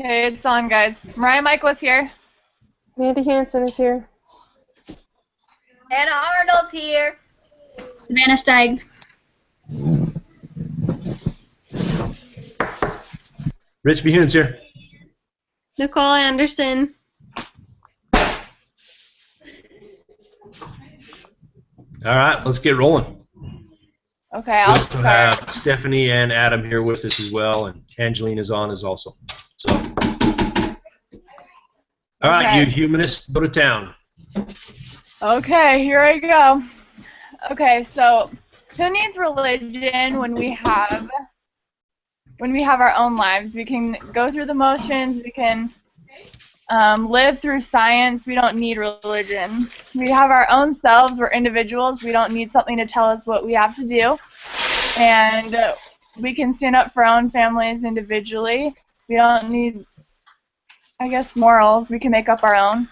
Okay, it's on, guys. Mariah Michaelis here. Mandy Hansen is here. Anna Arnold here. Savannah Steig. Rich Behoon's here. Nicole Anderson. All right, let's get rolling. Okay, We I'll also start. have Stephanie and Adam here with us as well, and Angelina's on as also. So, all right, Okay. you humanists, go to town. Okay, here I go. Okay, so who needs religion when we have our own lives? We can go through the motions. We can live through science. We don't need religion. We have our own selves. We're individuals. We don't need something to tell us what we have to do. And we can stand up for our own families individually. We don't need, I guess, morals. We can make up our own.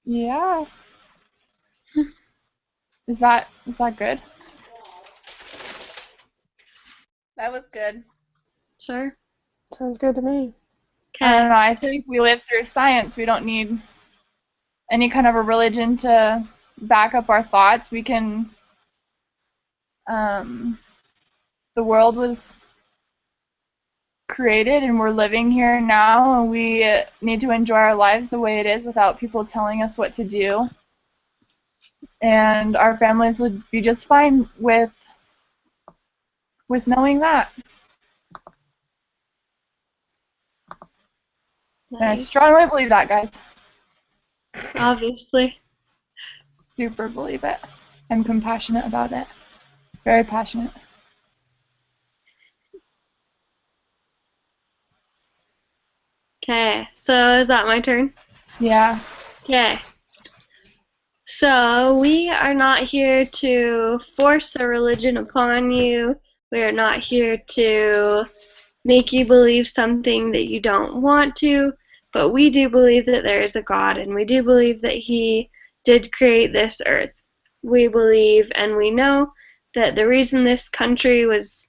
Yeah. Is that good? That was good. Sure. Sounds good to me. I don't Okay. know. I think we live through science. We don't need any kind of a religion to back up our thoughts. We can. The world was created, and we're living here now, and we need to enjoy our lives the way it is without people telling us what to do. And our families would be just fine with knowing that. And I Nice. strongly believe that, guys. Obviously. Super believe it. I'm compassionate about it. Very passionate. Okay. So is that my turn? Yeah. Okay. So we are not here to force a religion upon you. We are not here to make you believe something that you don't want to, but we do believe that there is a God, and we do believe that He did create this earth. We believe and we know that the reason this country was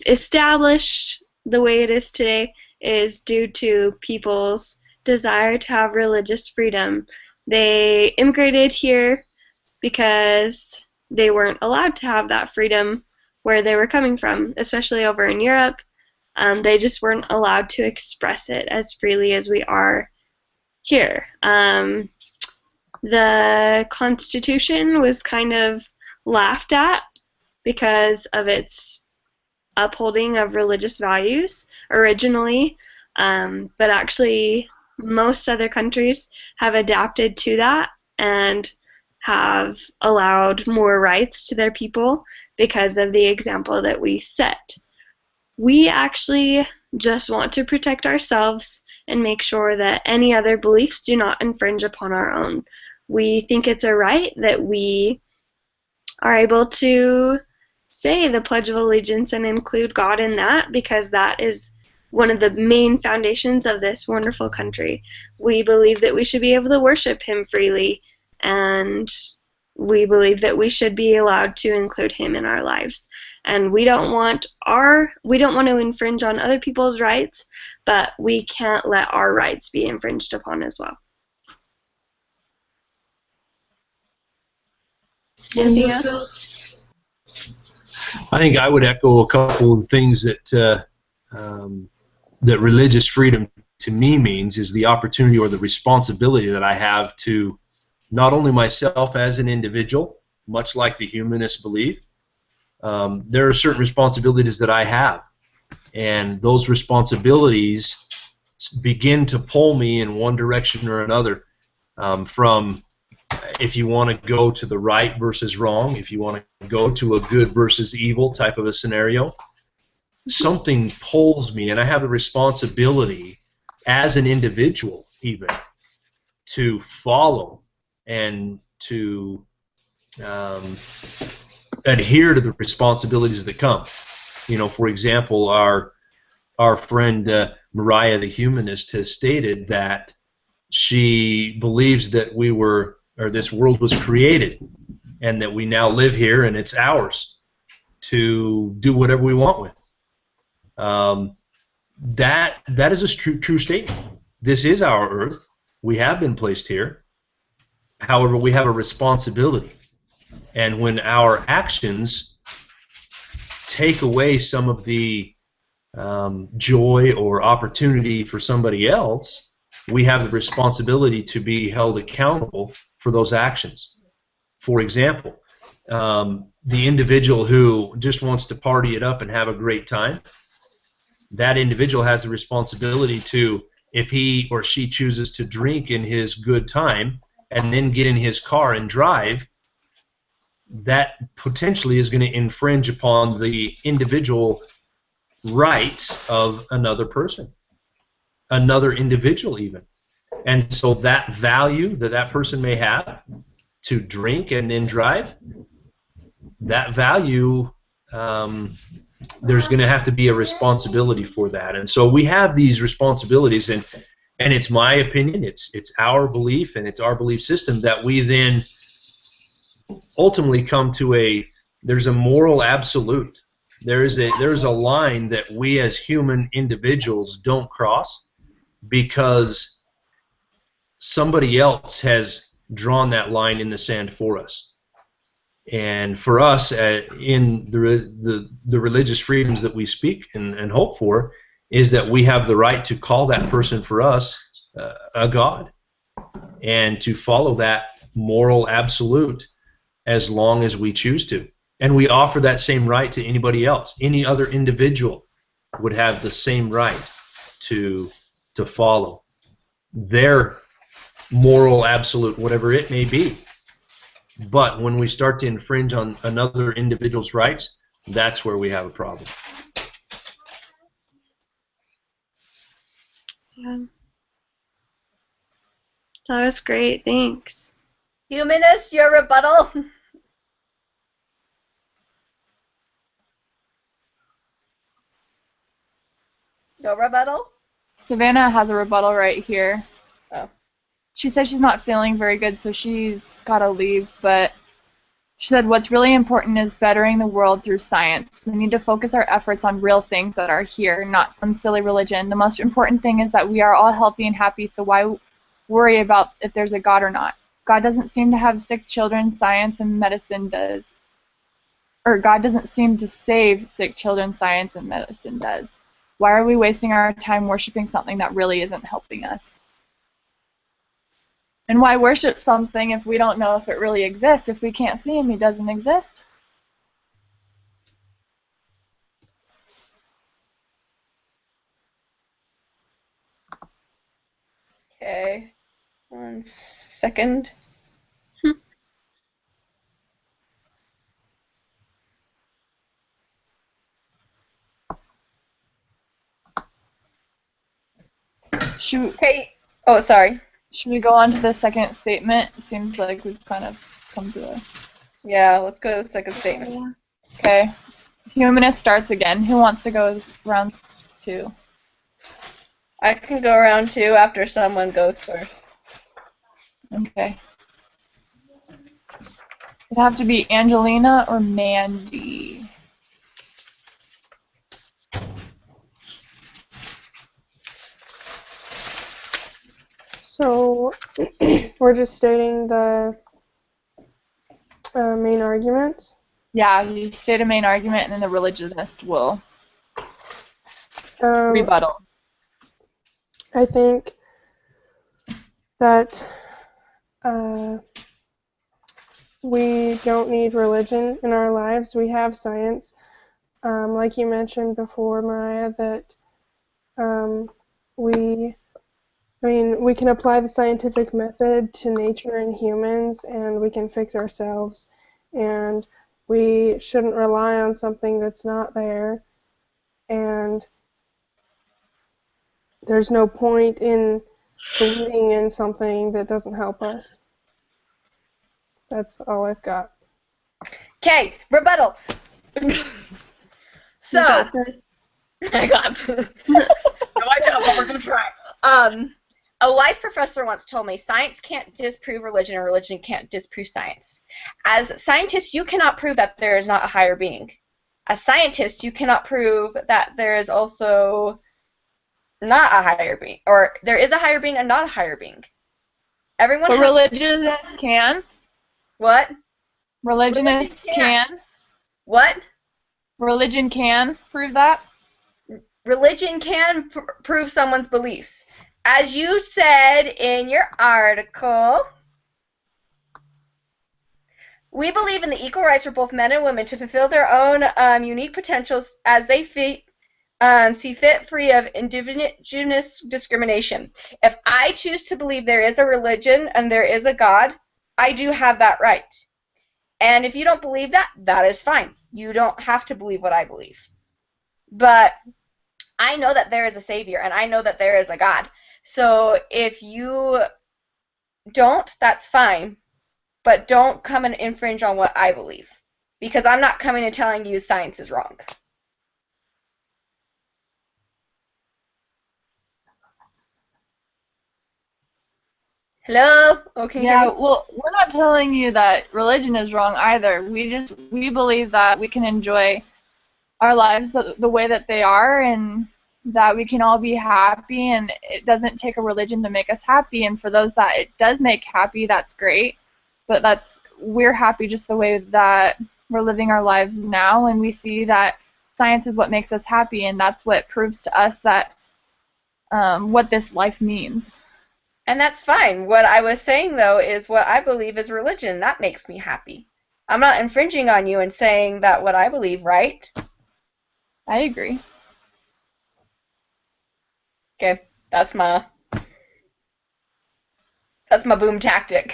established the way it is today is due to people's desire to have religious freedom. They immigrated here because they weren't allowed to have that freedom where they were coming from, especially over in Europe. They just weren't allowed to express it as freely as we are here. The Constitution was kind of laughed at because of its upholding of religious values originally, but actually most other countries have adapted to that and have allowed more rights to their people because of the example that we set. We actually just want to protect ourselves and make sure that any other beliefs do not infringe upon our own. We think it's a right that we are able to say the Pledge of Allegiance and include God in that, because that is one of the main foundations of this wonderful country. We believe that we should be able to worship Him freely, and we believe that we should be allowed to include Him in our lives. And we don't want to infringe on other people's rights, but we can't let our rights be infringed upon as well. Anything else? I think I would echo a couple of things that that religious freedom to me means is the opportunity or the responsibility that I have to not only myself as an individual, much like the humanists believe, there are certain responsibilities that I have, and those responsibilities begin to pull me in one direction or another, from if you want to go to the right versus wrong, if you want to go to a good versus evil type of a scenario, something pulls me, and I have a responsibility as an individual even to follow and to adhere to the responsibilities that come. You know, for example, our friend Mariah the humanist has stated that she believes that this world was created and that we now live here and it's ours to do whatever we want with. That is a true statement. This is our earth. We have been placed here. However, we have a responsibility. And when our actions take away some of the joy or opportunity for somebody else, we have the responsibility to be held accountable for those actions. For example, the individual who just wants to party it up and have a great time, that individual has the responsibility to, if he or she chooses to drink in his good time and then get in his car and drive, that potentially is going to infringe upon the individual rights of another person, another individual even. And so that value that that person may have to drink and then drive, that value, there's going to have to be a responsibility for that. And so we have these responsibilities, and it's my opinion, it's our belief, and it's our belief system that we then ultimately come to there's a moral absolute. There's a line that we as human individuals don't cross because somebody else has drawn that line in the sand for us. And for us, in the religious freedoms that we speak and hope for, is that we have the right to call that person for us a god, and to follow that moral absolute as long as we choose to. And we offer that same right to anybody else. Any other individual would have the same right to follow their moral absolute, whatever it may be. But when we start to infringe on another individual's rights, that's where we have a problem. Yeah. That was great. Thanks. Humanist, your rebuttal? No rebuttal? Savannah has a rebuttal right here. Oh. She says she's not feeling very good, so she's got to leave, but she said what's really important is bettering the world through science. We need to focus our efforts on real things that are here, not some silly religion. The most important thing is that we are all healthy and happy, so why worry about if there's a God or not? God doesn't seem to have sick children, science and medicine does. Or God doesn't seem to save sick children, science and medicine does. Why are we wasting our time worshiping something that really isn't helping us? And why worship something if we don't know if it really exists? If we can't see him, he doesn't exist. Okay. 1 second. Hey. Oh, sorry. Should we go on to the second statement? It seems like we've kind of come to a... Yeah, let's go to the second statement. Okay. Humanist starts again. Who wants to go round 2? I can go round 2 after someone goes first. Okay. It'd have to be Angelina or Mandy. So we're just stating the main argument. Yeah, you state a main argument, and then the religionist will rebuttal. I think that we don't need religion in our lives. We have science. Like you mentioned before, Mariah, that we can apply the scientific method to nature and humans, and we can fix ourselves. And we shouldn't rely on something that's not there. And there's no point in believing in something that doesn't help us. That's all I've got. Okay, rebuttal. So, I got no idea, but we're gonna try. A wise professor once told me, science can't disprove religion, and religion can't disprove science. As scientists, you cannot prove that there is not a higher being. as scientists, you cannot prove that there is also not a higher being, or there is a higher being and not a higher being. Everyone But has religionists can. what? Religionists can. What? Religion can prove that. Religion can prove someone's beliefs. As you said in your article, we believe in the equal rights for both men and women to fulfill their own unique potentials as they see fit, free of indigenous discrimination. If I choose to believe there is a religion and there is a God, I do have that right. And if you don't believe that, that is fine. You don't have to believe what I believe. But I know that there is a Savior, and I know that there is a God. So if you don't, that's fine. But don't come and infringe on what I believe. Because I'm not coming and telling you science is wrong. Hello? Oh, can you hear me? Well, we're not telling you that religion is wrong either. We believe that we can enjoy our lives the way that they are, and that we can all be happy, and it doesn't take a religion to make us happy. And for those that it does make happy, that's great. But we're happy just the way that we're living our lives now, and we see that science is what makes us happy, and that's what proves to us that what this life means. And that's fine. What I was saying, though, is what I believe is religion. That makes me happy. I'm not infringing on you and saying that what I believe, right? I agree. Okay, that's my boom tactic.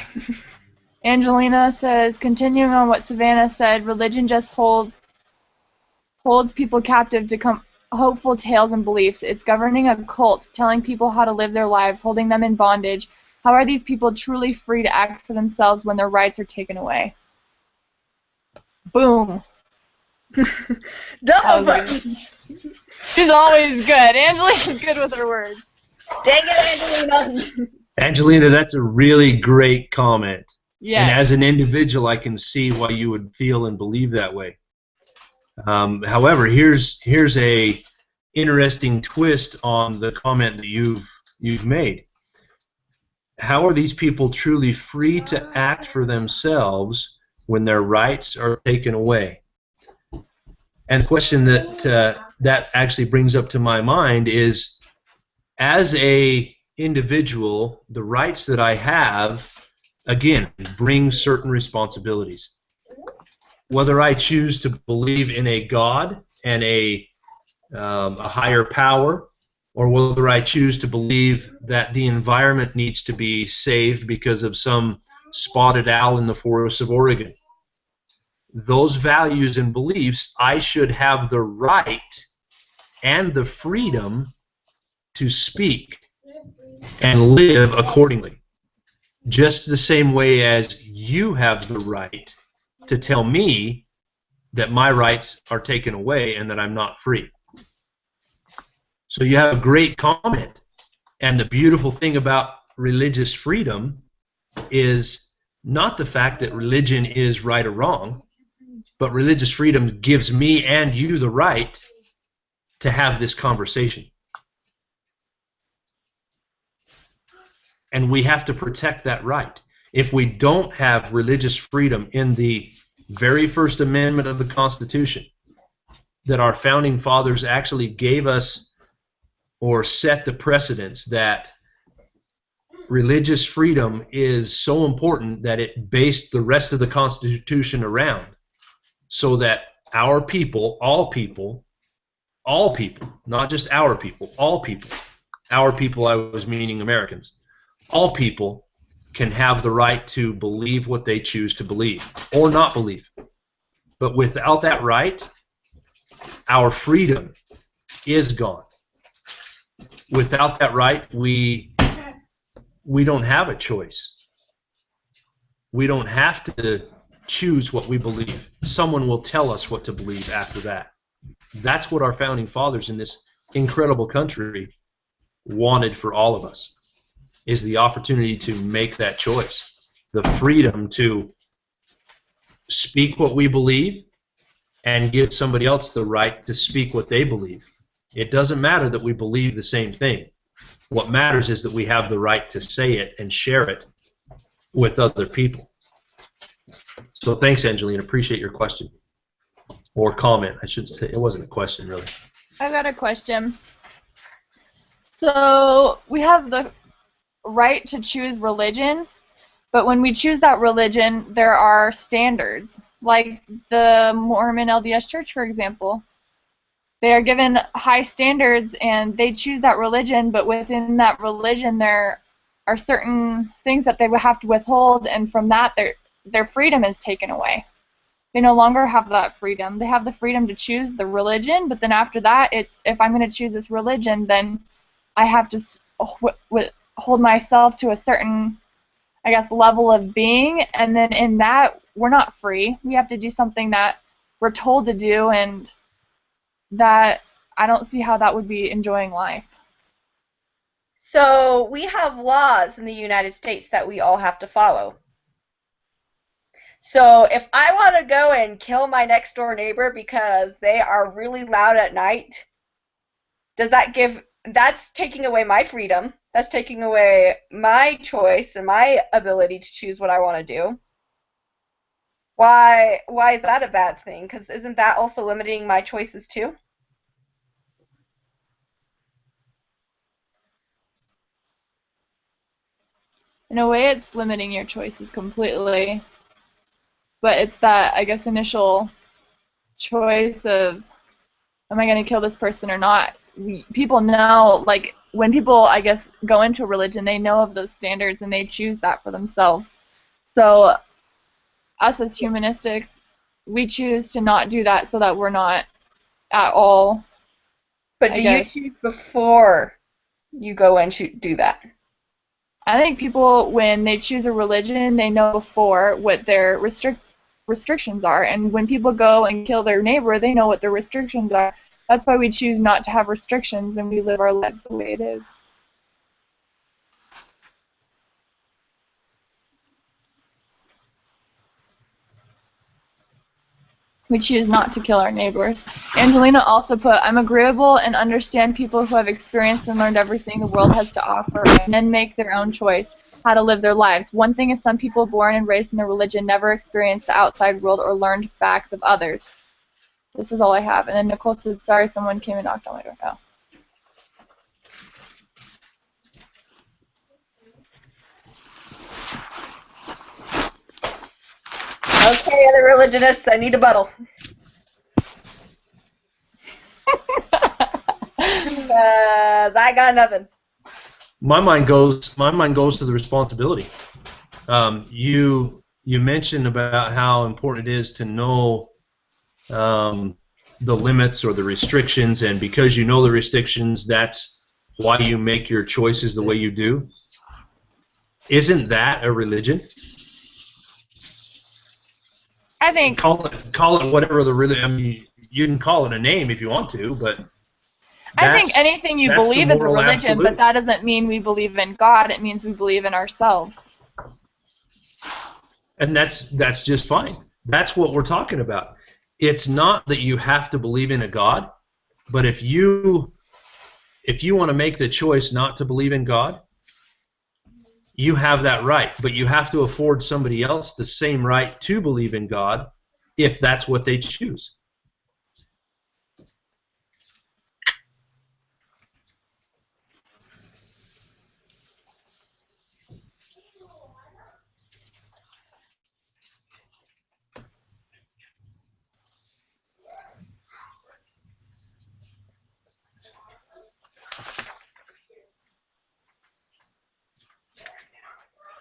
Angelina says, continuing on what Savannah said, religion just holds people captive to hopeful tales and beliefs. It's governing a cult, telling people how to live their lives, holding them in bondage. How are these people truly free to act for themselves when their rights are taken away? Boom. Double. She's always good. Angelina's good with her words. Dang it, Angelina. Angelina, that's a really great comment. Yeah. And as an individual, I can see why you would feel and believe that way. However, here's a interesting twist on the comment that you've made. How are these people truly free to act for themselves when their rights are taken away? And the question that actually brings up to my mind is, as a individual, the rights that I have, again, bring certain responsibilities. Whether I choose to believe in a God and a higher power, or whether I choose to believe that the environment needs to be saved because of some spotted owl in the forests of Oregon. Those values and beliefs, I should have the right and the freedom to speak and live accordingly. Just the same way as you have the right to tell me that my rights are taken away and that I'm not free. So you have a great comment. And the beautiful thing about religious freedom is not the fact that religion is right or wrong, but religious freedom gives me and you the right to have this conversation. And we have to protect that right. If we don't have religious freedom in the very first amendment of the Constitution that our founding fathers actually gave us, or set the precedence that religious freedom is so important that it based the rest of the Constitution around, so that our people, all people, not just our people, all people, our people, I was meaning Americans, all people can have the right to believe what they choose to believe or not believe. But without that right, our freedom is gone. Without that right, we don't have a choice. We don't have to choose what we believe. Someone will tell us what to believe after that. That's what our founding fathers in this incredible country wanted for all of us, is the opportunity to make that choice, the freedom to speak what we believe and give somebody else the right to speak what they believe. It doesn't matter that we believe the same thing. What matters is that we have the right to say it and share it with other people. So thanks, Angelina. Appreciate your question. Or comment, I should say. It wasn't a question, really. I've got a question. So we have the right to choose religion, but when we choose that religion, there are standards. Like the Mormon LDS Church, for example. They are given high standards and they choose that religion, but within that religion there are certain things that they would have to withhold, and from that their freedom is taken away. They no longer have that freedom. They have the freedom to choose the religion, but then after that, it's if I'm going to choose this religion, then I have to hold myself to a certain, I guess, level of being, and then in that, we're not free. We have to do something that we're told to do, and that I don't see how that would be enjoying life. So we have laws in the United States that we all have to follow. So if I want to go and kill my next door neighbor because they are really loud at night, that's taking away my freedom. That's taking away my choice and my ability to choose what I want to do. Why is that a bad thing? Because isn't that also limiting my choices too? In a way, it's limiting your choices completely. But it's that, I guess, initial choice of, am I going to kill this person or not? People know, like, when people, I guess, go into religion, they know of those standards and they choose that for themselves. So, us as humanistics, we choose to not do that so that we're not at all. But do you choose before you go and do that? I think people, when they choose a religion, they know before what their restrictions are, and when people go and kill their neighbor, they know what their restrictions are. That's why we choose not to have restrictions and we live our lives the way it is. We choose not to kill our neighbors. Angelina also put, I'm agreeable and understand people who have experienced and learned everything the world has to offer and then make their own choice how to live their lives. One thing is some people born and raised in a religion never experienced the outside world or learned facts of others. This is all I have. And then Nicole said, sorry, someone came and knocked on my door. Oh. Okay, other religionists, I need a bottle. Because I got nothing. My mind goes to the responsibility. You mentioned about how important it is to know the limits or the restrictions, and because you know the restrictions, that's why you make your choices the way you do. Isn't that a religion? I think call it whatever the religion. I mean, you can call it a name if you want to, but I think anything you believe is a religion, absolute. but that doesn't mean we believe in God. It means we believe in ourselves. And that's just fine. That's what we're talking about. It's not that you have to believe in a God, but if you want to make the choice not to believe in God, you have that right, but you have to afford somebody else the same right to believe in God if that's what they choose.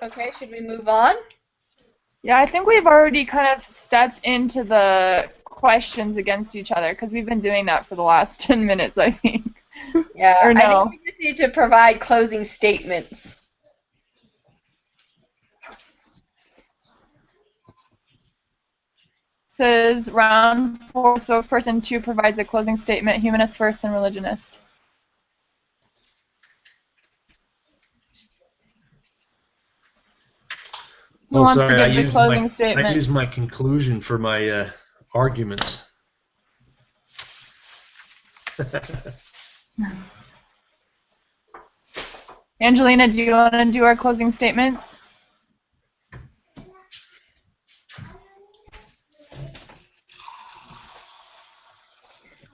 Okay, should we move on? Yeah, I think we've already kind of stepped into the questions against each other because we've been doing that for the last 10 minutes, I think. Yeah, Or no. I think we just need to provide closing statements. Says round 4, spokesperson 2 provides a closing statement, humanist first and religionist. Who wants to give the closing statement? I use my conclusion for my arguments. Angelina, do you want to do our closing statements?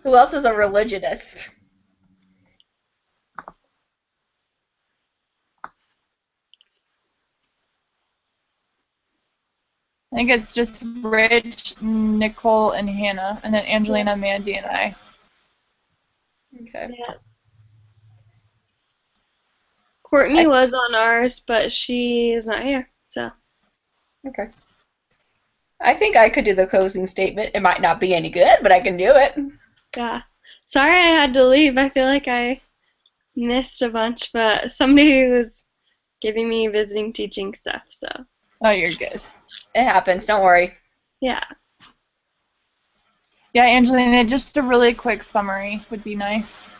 Who else is a religionist? I think it's just Rich, Nicole, and Hannah, and then Angelina, Mandy, and I. Okay. Yeah. Courtney was on ours, but she is not here, so. Okay. I think I could do the closing statement. It might not be any good, but I can do it. Yeah. Sorry I had to leave. I feel like I missed a bunch, but somebody was giving me visiting teaching stuff, so. Oh, you're good. It happens. Don't worry. Yeah. Yeah, Angelina, just a really quick summary would be nice.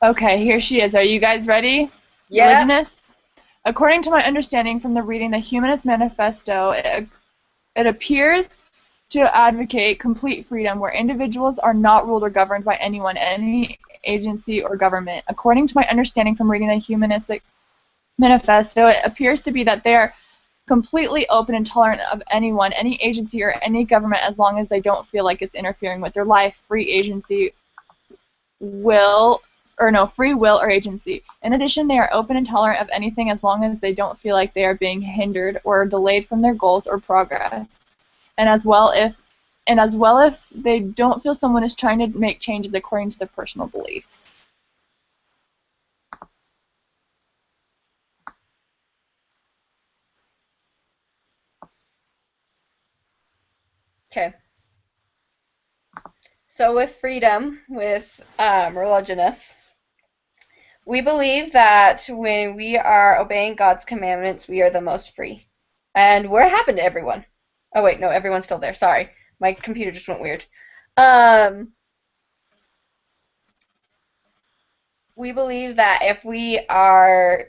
Okay, here she is. Are you guys ready? Yeah. Religionists? According to my understanding from the reading the Humanist Manifesto, it appears to advocate complete freedom where individuals are not ruled or governed by anyone, any agency, or government. According to my understanding from reading the Humanistic Manifesto, it appears to be that they are completely open and tolerant of anyone, any agency, or any government as long as they don't feel like it's interfering with their life, free will or agency. In addition, they are open and tolerant of anything as long as they don't feel like they are being hindered or delayed from their goals or progress. And as well if they don't feel someone is trying to make changes according to their personal beliefs. Okay. So with freedom, with religionists, we believe that when we are obeying God's commandments, we are the most free. And what happened to everyone? Oh wait, no, everyone's still there. Sorry. My computer just went weird. We believe that if we are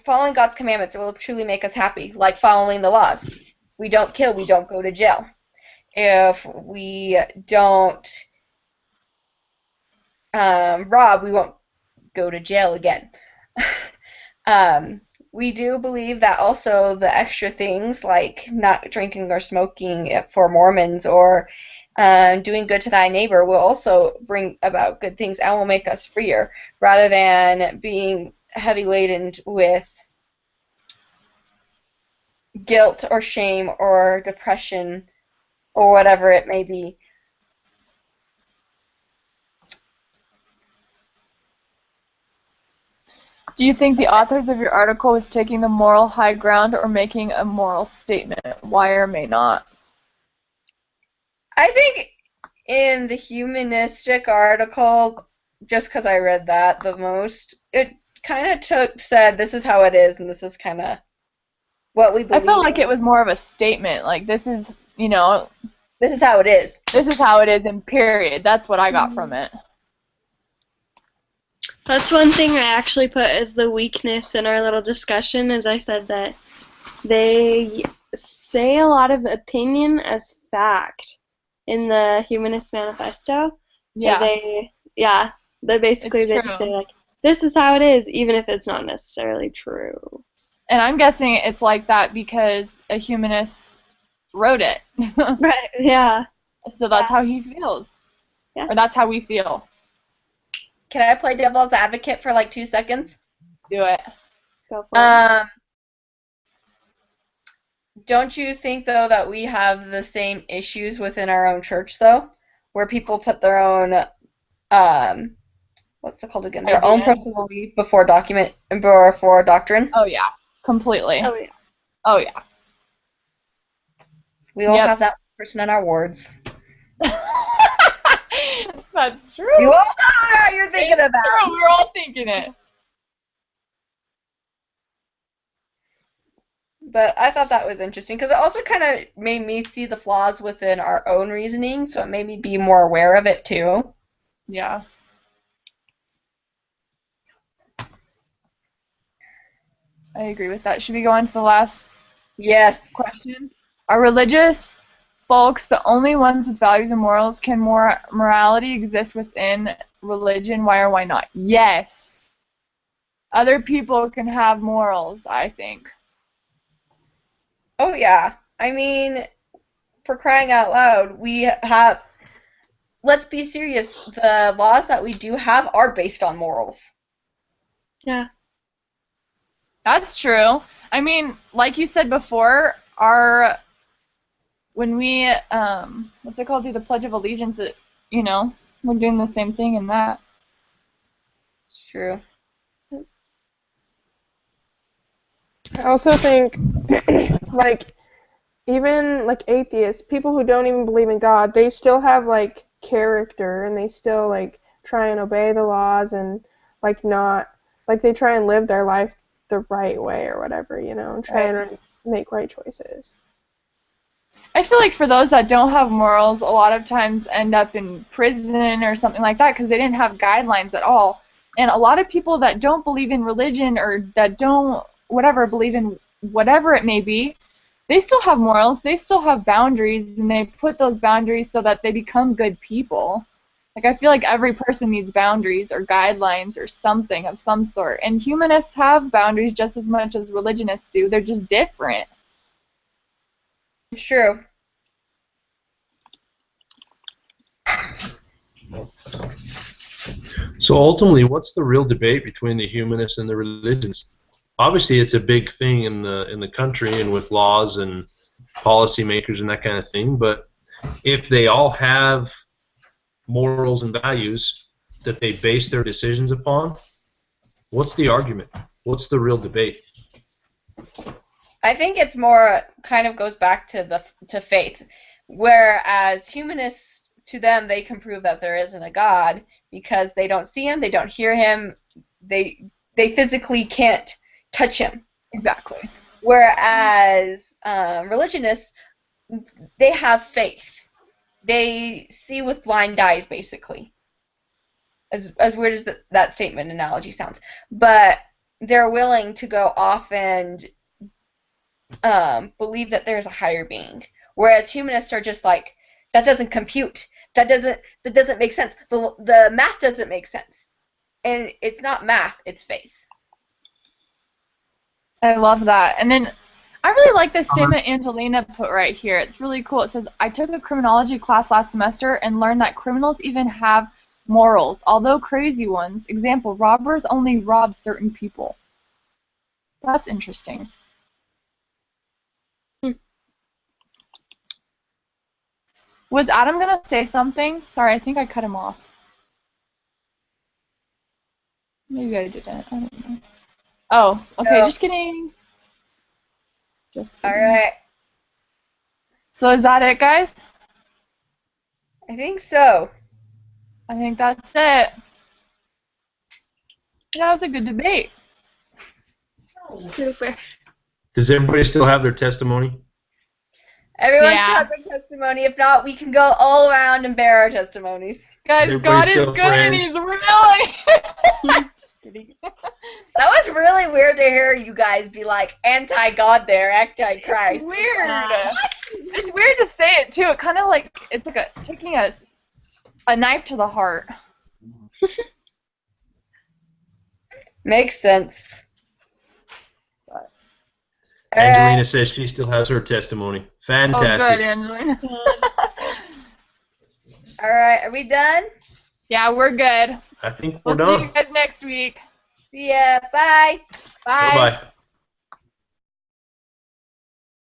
following God's commandments, it will truly make us happy, like following the laws. We don't kill, we don't go to jail. If we don't rob, we won't go to jail again. We do believe that also the extra things like not drinking or smoking for Mormons or doing good to thy neighbor will also bring about good things and will make us freer rather than being heavy laden with guilt or shame or depression or whatever it may be. Do you think the authors of your article was taking the moral high ground or making a moral statement? Why or may not? I think in the humanistic article, just because I read that the most, it kind of said this is how it is and this is kind of what we believe. I felt like it was more of a statement, like this is, this is how it is. This is how it is, and period. That's what I got from it. That's one thing I actually put as the weakness in our little discussion, is I said that they say a lot of opinion as fact in the Humanist Manifesto. Yeah. They basically It's they true. just say like, this is how it is, even if it's not necessarily true. And I'm guessing it's like that because a humanist wrote it. Right, yeah. So that's how he feels. Yeah. Or that's how we feel. Can I play devil's advocate for like 2 seconds? Do it. Go for it. Don't you think, though, that we have the same issues within our own church, though? Where people put their own, what's it called again? Their own Ideas. personal belief before doctrine? Oh, yeah. Completely. Oh, yeah. Oh, yeah. We all Yep. have that person in our wards. That's true. You all know how you're thinking It's of that. true. We're all thinking it. But I thought that was interesting because it also kind of made me see the flaws within our own reasoning, so it made me be more aware of it too. Yeah. I agree with that. Should we go on to the last Yes. question? Are religious folks the only ones with values and morals? Can morality exist within religion? Why or why not? Yes. Other people can have morals, I think. Oh yeah. I mean, for crying out loud, we have. Let's be serious. The laws that we do have are based on morals. Yeah. That's true. I mean, like you said before, when we what's it called, do the Pledge of Allegiance, we're doing the same thing in that. It's true. I also think, like, even like atheists, people who don't even believe in God, they still have like character, and they still like try and obey the laws, and like not like they try and live their life the right way or whatever, and try and make right choices. I feel like for those that don't have morals, a lot of times end up in prison or something like that because they didn't have guidelines at all. And a lot of people that don't believe in religion or that don't believe in whatever it may be, they still have morals, they still have boundaries, and they put those boundaries so that they become good people. Like, I feel like every person needs boundaries or guidelines or something of some sort. And humanists have boundaries just as much as religionists do. They're just different. It's true. So ultimately, what's the real debate between the humanists and the religions? Obviously, it's a big thing in the country and with laws and policymakers and that kind of thing. But if they all have morals and values that they base their decisions upon, what's the argument? What's the real debate? I think it's more kind of goes back to faith, whereas humanists, to them, they can prove that there isn't a God because they don't see him, they don't hear him, they physically can't touch him. Exactly. Whereas religionists, they have faith. They see with blind eyes, basically. As weird as that statement analogy sounds, but they're willing to go off and believe that there's a higher being. Whereas humanists are just like, that doesn't compute. That doesn't make sense. The math doesn't make sense. And it's not math, it's faith. I love that. And then I really like this statement Angelina put right here. It's really cool. It says, I took a criminology class last semester and learned that criminals even have morals, although crazy ones. Example, robbers only rob certain people. That's interesting. Was Adam going to say something? Sorry, I think I cut him off. Maybe I didn't. I don't know. Oh, okay, just kidding. Just kidding. Alright. So is that it, guys? I think so. I think that's it. That was a good debate. Super. Does everybody still have their testimony? Everyone Yeah. should have their testimony. If not, we can go all around and bear our testimonies. Guys, Everybody God is still good and friends? he's really... Just kidding. That was really weird to hear you guys be like anti-God there, anti-Christ. It's weird. It's weird to say it, too. It kind of like, it's like taking a knife to the heart. Makes sense. Angelina says she still has her testimony. Fantastic. Oh, good, Angelina. Alright, are we done? Yeah, we're good. I think we're We'll see done. you guys next week. See ya. Bye. Bye. Bye-bye.